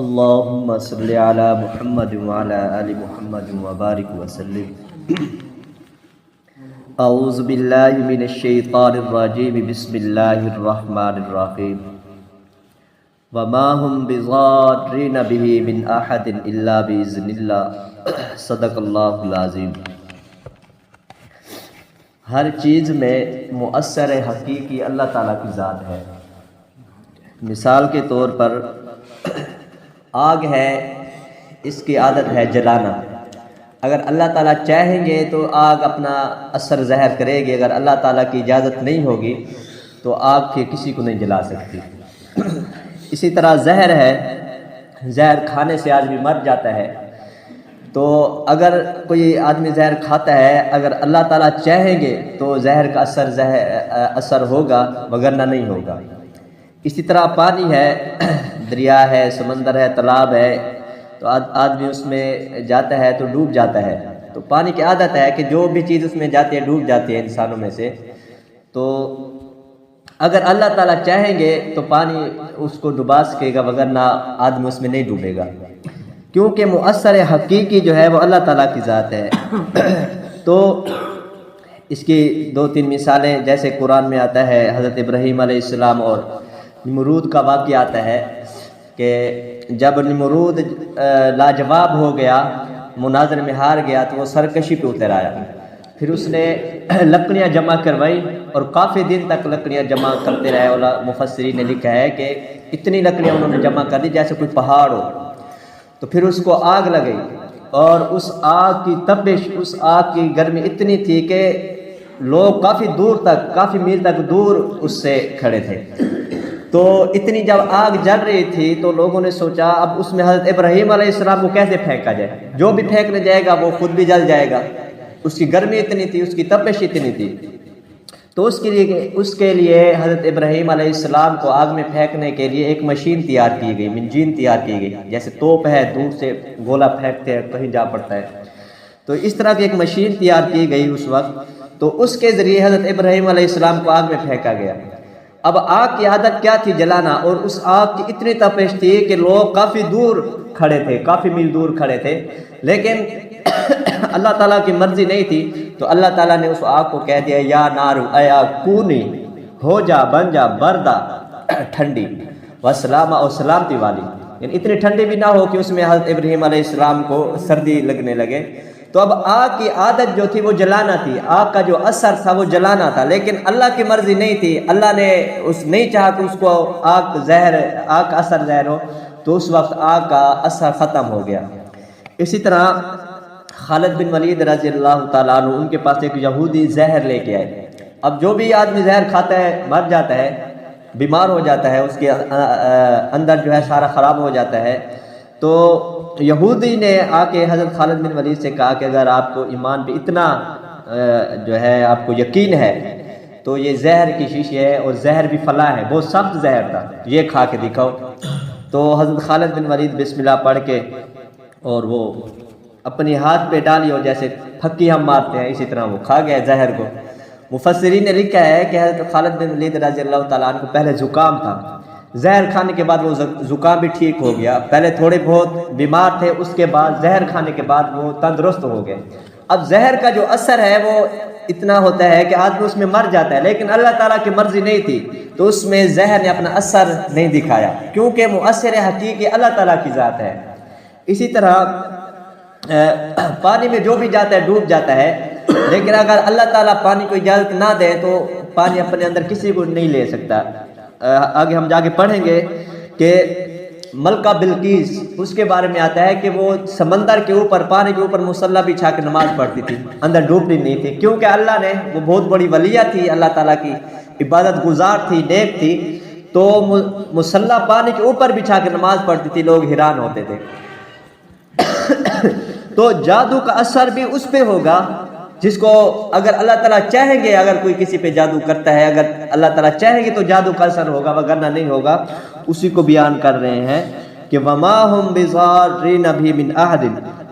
اللهم صل على محمد وعلى آل محمد وبارك وسلم. اعوذ باللہ من الشیطان الرجیم. بسم اللہ الرحمن الرحیم. وما هم بضارین به من احد الا باذن اللہ. صدق اللہ العظیم. ہر چیز میں مؤثر حقیقی اللہ تعالیٰ کی ذات ہے. مثال کے طور پر آگ ہے، اس کی عادت ہے جلانا. اگر اللہ تعالیٰ چاہیں گے تو آگ اپنا اثر ظاہر کرے گی. اگر اللہ تعالیٰ کی اجازت نہیں ہوگی تو آگ پھر کسی کو نہیں جلا سکتی. اسی طرح زہر ہے، زہر کھانے سے آدمی مر جاتا ہے. تو اگر کوئی آدمی زہر کھاتا ہے، اگر اللہ تعالیٰ چاہیں گے تو زہر کا اثر ہوگا، وگرنہ نہیں ہوگا. اسی طرح پانی ہے، دریا ہے، سمندر ہے، تالاب ہے، تو آدمی اس میں جاتا ہے تو ڈوب جاتا ہے. تو پانی کی عادت ہے کہ جو بھی چیز اس میں جاتی ہے ڈوب جاتی ہے انسانوں میں سے. تو اگر اللہ تعالیٰ چاہیں گے تو پانی اس کو ڈبا سکے گا، وگرنہ آدمی اس میں نہیں ڈوبے گا، کیونکہ مؤثر حقیقی جو ہے وہ اللہ تعالیٰ کی ذات ہے. تو اس کی دو تین مثالیں جیسے قرآن میں آتا ہے، حضرت ابراہیم علیہ السلام اور نمرود کا واقعہ آتا ہے کہ جب نمرود لاجواب ہو گیا، مناظر میں ہار گیا، تو وہ سرکشی پہ اتر آیا. پھر اس نے لکڑیاں جمع کروائی اور کافی دن تک لکڑیاں جمع کرتے رہے. اور مفسرین نے لکھا ہے کہ اتنی لکڑیاں انہوں نے جمع کر دی جیسے کوئی پہاڑ ہو. تو پھر اس کو آگ لگئی اور اس آگ کی تپش، اس آگ کی گرمی اتنی تھی کہ لوگ کافی دور تک، کافی میل تک دور اس سے کھڑے تھے. تو اتنی جب آگ جل رہی تھی تو لوگوں نے سوچا اب اس میں حضرت ابراہیم علیہ السلام کو کیسے پھینکا جائے. جو بھی پھینکنے جائے گا وہ خود بھی جل جائے گا. اس کی گرمی اتنی تھی، اس کی تپش اتنی تھی. تو اس کے لیے حضرت ابراہیم علیہ السلام کو آگ میں پھینکنے کے لیے ایک مشین تیار کی گئی، منجین تیار کی گئی. جیسے توپ ہے، دور سے گولا پھینکتے ہیں کہیں جا پڑتا ہے، تو اس طرح کی ایک مشین تیار کی گئی اس وقت. تو اس کے ذریعے حضرت ابراہیم علیہ السلام کو آگ میں پھینکا گیا. اب آگ کی عادت کیا تھی؟ جلانا. اور اس آگ کی اتنی تپش تھی کہ لوگ کافی دور کھڑے تھے، کافی میل دور کھڑے تھے. لیکن اللہ تعالیٰ کی مرضی نہیں تھی، تو اللہ تعالیٰ نے اس آگ کو کہہ دیا یا نارو اے آگ کونی، ہو جا، بن جا بردا، ٹھنڈی، وسلامہ، اور سلامتی والی. یعنی اتنی ٹھنڈی بھی نہ ہو کہ اس میں حضرت ابراہیم علیہ السلام کو سردی لگنے لگے. تو اب آگ کی عادت جو تھی وہ جلانا تھی، آگ کا جو اثر تھا وہ جلانا تھا. لیکن اللہ کی مرضی نہیں تھی، اللہ نے نہیں چاہا کہ اس کو آگ کا اثر زہر ہو. تو اس وقت آگ کا اثر ختم ہو گیا. اسی طرح خالد بن ولید رضی اللہ تعالیٰ عنہ، ان کے پاس ایک یہودی زہر لے کے آئے. اب جو بھی آدمی زہر کھاتا ہے مر جاتا ہے، بیمار ہو جاتا ہے، اس کے اندر جو ہے سارا خراب ہو جاتا ہے. تو یہودی نے آ کے حضرت خالد بن ولید سے کہا کہ اگر آپ کو ایمان پہ اتنا جو ہے آپ کو یقین ہے تو یہ زہر کی شیشی ہے، اور زہر بھی فلاں ہے، بہت سخت زہر تھا، یہ کھا کے دکھاؤ. تو حضرت خالد بن ولید بسم اللہ پڑھ کے اور وہ اپنی ہاتھ پہ ڈالی، اور جیسے پھکی ہم مارتے ہیں اسی طرح وہ کھا گیا زہر کو. مفسرین نے لکھا ہے کہ حضرت خالد بن ولید رضی اللہ تعالیٰ عنہ کو پہلے زکام تھا. زہر کھانے کے بعد وہ زکام بھی ٹھیک ہو گیا. پہلے تھوڑے بہت بیمار تھے، اس کے بعد زہر کھانے کے بعد وہ تندرست ہو گئے. اب زہر کا جو اثر ہے وہ اتنا ہوتا ہے کہ آدمی اس میں مر جاتا ہے، لیکن اللہ تعالیٰ کی مرضی نہیں تھی تو اس میں زہر نے اپنا اثر نہیں دکھایا، کیونکہ مؤثر حقیقی اللہ تعالیٰ کی ذات ہے. اسی طرح پانی میں جو بھی جاتا ہے ڈوب جاتا ہے. لیکن اگر اللہ تعالیٰ پانی کو اجازت نہ دے تو پانی اپنے اندر کسی کو نہیں لے سکتا. آگے ہم جا کے پڑھیں گے کہ ملکہ بلقیس، اس کے بارے میں آتا ہے کہ وہ سمندر کے اوپر، پانی کے اوپر مصلی بچھا کے نماز پڑھتی تھی، اندر ڈوبتی نہیں تھی، کیونکہ اللہ نے، وہ بہت بڑی ولیہ تھی، اللہ تعالیٰ کی عبادت گزار تھی، نیک تھی. تو مصلی پانی کے اوپر بچھا کے نماز پڑھتی تھی، لوگ حیران ہوتے تھے. تو جادو کا اثر بھی اس پہ ہوگا جس کو اگر اللہ تعالیٰ چاہیں گے، اگر کوئی کسی پہ جادو کرتا ہے، اگر اللہ تعالیٰ چاہیں گے تو جادو کا اثر ہوگا، وگرنہ نہیں ہوگا. اسی کو بیان کر رہے ہیں کہ وما هم بضارین به من احد،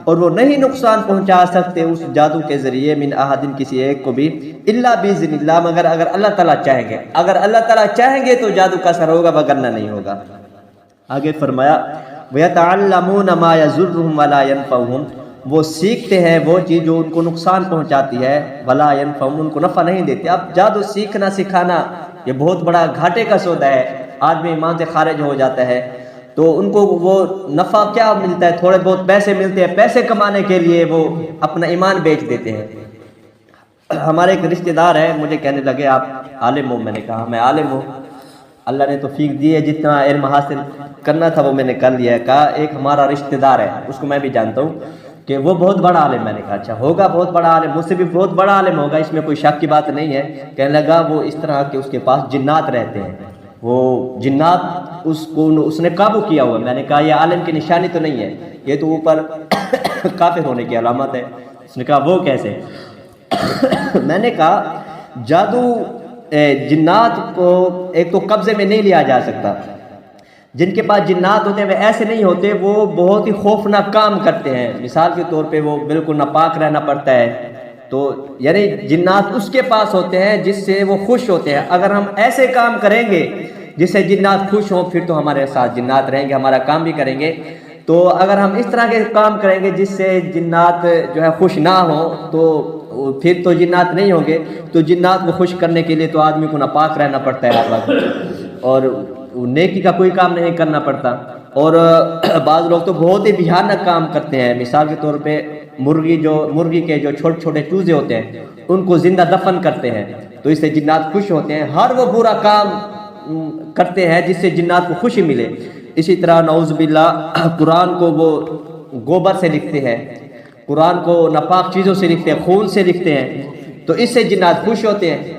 اور وہ نہیں نقصان پہنچا سکتے اس جادو کے ذریعے من احد، کسی ایک کو بھی، الا باذن اللہ، مگر اگر اللہ تعالیٰ چاہیں گے. اگر اللہ تعالیٰ چاہیں گے تو جادو کا اثر ہوگا، وگرنہ نہیں ہوگا. آگے فرمایا وَيَتَعَلَّمُونَ مَا يَضُرُّهُمْ وَلَا يَنفَعُهُمْ، وہ سیکھتے ہیں وہ چیز جو ان کو نقصان پہنچاتی ہے، وَلَا يَنفَعُهُمْ، ان کو نفع نہیں دیتی۔ اب جادو سیکھنا سکھانا یہ بہت بڑا گھاٹے کا سودا ہے، آدمی ایمان سے خارج ہو جاتا ہے تو ان کو وہ نفع کیا ملتا ہے؟ تھوڑے بہت پیسے ملتے ہیں، پیسے کمانے کے لیے وہ اپنا ایمان بیچ دیتے ہیں۔ ہمارے ایک رشتہ دار ہے، مجھے کہنے لگے آپ عالم ہو، میں نے کہا میں عالم ہوں، اللہ نے توفیق دی ہے، جتنا علم حاصل کرنا تھا وہ میں نے کر لیا ہے۔ کہا ایک ہمارا رشتہ دار ہے، اس کو میں بھی جانتا ہوں کہ وہ بہت بڑا عالم۔ میں نے کہا اچھا ہوگا بہت بڑا عالم، مجھ سے بھی بہت بڑا عالم ہوگا، اس میں کوئی شک کی بات نہیں ہے۔ کہنے لگا وہ اس طرح کہ اس کے پاس جنات رہتے ہیں، وہ جنات اس نے قابو کیا ہوا ہے۔ میں نے کہا یہ عالم کی نشانی تو نہیں ہے، یہ تو اوپر کافر ہونے کی علامت ہے۔ اس نے کہا وہ کیسے؟ میں نے کہا جادو جنات کو ایک تو قبضے میں نہیں لیا جا سکتا۔ جن کے پاس جنات ہوتے ہیں وہ ایسے نہیں ہوتے، وہ بہت ہی خوفناک کام کرتے ہیں۔ مثال کے طور پہ وہ بالکل ناپاک رہنا پڑتا ہے، تو یعنی جنات اس کے پاس ہوتے ہیں جس سے وہ خوش ہوتے ہیں۔ اگر ہم ایسے کام کریں گے جس سے جنات خوش ہوں، پھر تو ہمارے ساتھ جنات رہیں گے، ہمارا کام بھی کریں گے۔ تو اگر ہم اس طرح کے کام کریں گے جس سے جنات جو ہے خوش نہ ہوں، تو پھر تو جنات نہیں ہوں گے۔ تو جنات کو خوش کرنے کے لیے تو آدمی کو ناپاک رہنا پڑتا ہے ہر وقت، اور نیکی کا کوئی کام نہیں کرنا پڑتا۔ اور بعض لوگ تو بہت ہی بھیانک کام کرتے ہیں۔ مثال کے طور پہ مرغی کے جو چھوٹے چھوٹے چوزے ہوتے ہیں ان کو زندہ دفن کرتے ہیں، تو اس سے جنات خوش ہوتے ہیں۔ ہر وہ برا کام کرتے ہیں جس سے جنات کو خوشی ملے۔ اسی طرح نعوذ باللہ قرآن کو وہ گوبر سے لکھتے ہیں، قرآن کو ناپاک چیزوں سے لکھتے ہیں، خون سے لکھتے ہیں، تو اس سے جنات خوش ہوتے ہیں۔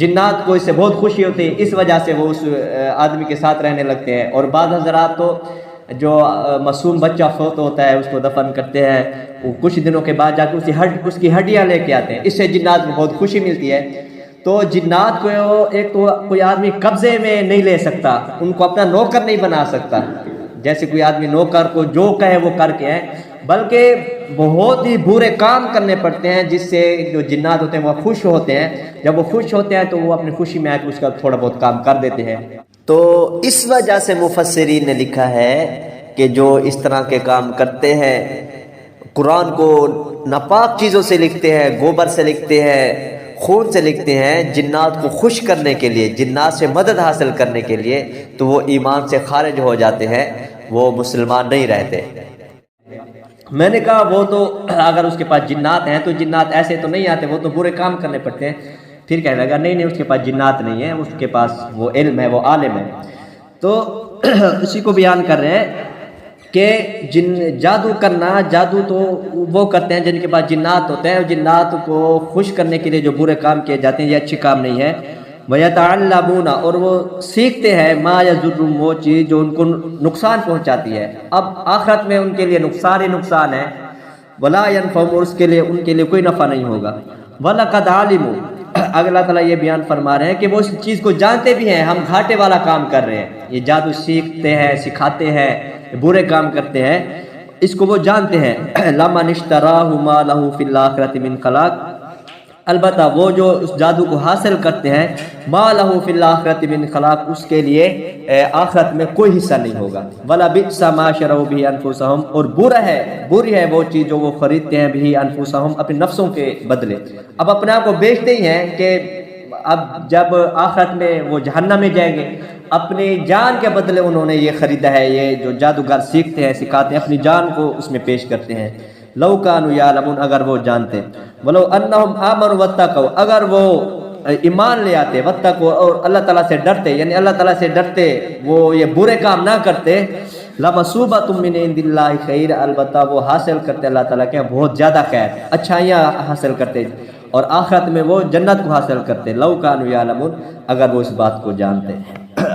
جنات کو اس سے بہت خوشی ہوتی ہے، اس وجہ سے وہ اس آدمی کے ساتھ رہنے لگتے ہیں۔ اور بعض حضرات تو جو معصوم بچہ فوت ہوتا ہے اس کو دفن کرتے ہیں، وہ کچھ دنوں کے بعد جا کے اس کی ہڈیاں لے کے آتے ہیں، اس سے جنات کو بہت خوشی ملتی ہے۔ تو جنات کو ایک تو کوئی آدمی قبضے میں نہیں لے سکتا، ان کو اپنا نوکر نہیں بنا سکتا، جیسے کوئی آدمی نوکر کو جو کہے وہ کر کے ہے، بلکہ بہت ہی برے کام کرنے پڑتے ہیں جس سے جو جنات ہوتے ہیں وہ خوش ہوتے ہیں۔ جب وہ خوش ہوتے ہیں تو وہ اپنی خوشی میں آ کے اس کا تھوڑا بہت کام کر دیتے ہیں۔ تو اس وجہ سے مفسرین نے لکھا ہے کہ جو اس طرح کے کام کرتے ہیں، قرآن کو ناپاک چیزوں سے لکھتے ہیں، گوبر سے لکھتے ہیں، خون سے لکھتے ہیں، جنات کو خوش کرنے کے لیے، جنات سے مدد حاصل کرنے کے لیے، تو وہ ایمان سے خارج ہو جاتے ہیں، وہ مسلمان نہیں رہتے۔ میں نے کہا وہ تو اگر اس کے پاس جنات ہیں تو جنات ایسے تو نہیں آتے، وہ تو برے کام کرنے پڑتے ہیں۔ پھر کہنے لگا نہیں اس کے پاس جنات نہیں ہے، اس کے پاس وہ علم ہے، وہ عالم ہے۔ تو اسی کو بیان کر رہے ہیں کہ جادو کرنا، جادو تو وہ کرتے ہیں جن کے پاس جنات ہوتے ہیں، جنات کو خوش کرنے کے لیے جو برے کام کیے جاتے ہیں یہ اچھی کام نہیں ہے۔ وَيَتَعَلَّمُونَ، اور وہ سیکھتے ہیں، ما يَضُرُّهُمْ، وہ چیز جو ان کو نقصان پہنچاتی ہے۔ اب آخرت میں ان کے لیے نقصان ہی نقصان ہے، وَلَا يَنفَعُهُمْ، اور اس کے لیے کوئی نفع نہیں ہوگا۔ وَلَقَدْ عَلِمُوا، اللہ تعالیٰ یہ بیان فرما رہے ہیں کہ وہ اس چیز کو جانتے بھی ہیں، ہم گھاٹے والا کام کر رہے ہیں، یہ جادو سیکھتے ہیں، سکھاتے ہیں، برے کام کرتے ہیں، اس کو وہ جانتے ہیں۔ لَمَنِ اشْتَرَاهُ مَا لَهُ فِي الْآخِرَةِ مِنْ خَلَاقٍ، البتہ وہ جو اس جادو کو حاصل کرتے ہیں، مَا لَهُ فِي الْآخِرَةِ مِنْ خَلَاقٍ، اس کے لیے آخرت میں کوئی حصہ نہیں ہوگا۔ وَلَا بِئْسَ مَا شَرَوْا بِهِ أَنفُسَهُمْ، اور بری ہے وہ چیز جو وہ خریدتے ہیں، بِهِ أَنفُسَهُمْ، اپنے نفسوں کے بدلے۔ اب اپنے آپ کو بیچتے ہی ہیں کہ اب جب آخرت میں وہ جہنم میں جائیں گے، اپنی جان کے بدلے انہوں نے یہ خریدا ہے، یہ جو جادوگر سیکھتے ہیں، سکھاتے ہیں، اپنی جان کو اس میں پیش کرتے ہیں۔ لو کانوا یعلمون، اگر وہ جانتے، ولو انہم آمنوا واتقوا، اگر وہ ایمان لے آتے، واتقوا، اور اللہ تعالیٰ سے ڈرتے، یعنی اللہ تعالیٰ سے ڈرتے، وہ یہ برے کام نہ کرتے، لمثوبۃ من عند اللہ خیر، البتہ وہ حاصل کرتے اللہ تعالیٰ کے بہت زیادہ خیر، اچھائیاں حاصل کرتے، اور آخرت میں وہ جنت کو حاصل کرتے۔ لو کانوا یعلمون، اگر وہ اس بات کو جانتے۔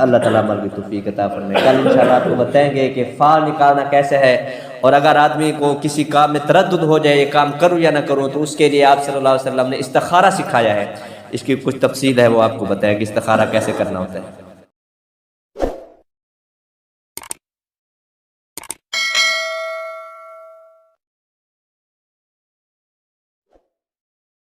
اللہ تعالیٰ عمل کی توفیق عطا فرمائے۔ کل انشاءاللہ آپ کو بتائیں گے کہ فعل نکالنا کیسے ہے، اور اگر آدمی کو کسی کام میں تردد ہو جائے، یہ کام کروں یا نہ کروں، تو اس کے لیے آپ صلی اللہ علیہ وسلم نے استخارہ سکھایا ہے، اس کی کچھ تفصیل ہے وہ آپ کو بتائیں کہ استخارہ کیسے کرنا ہوتا ہے۔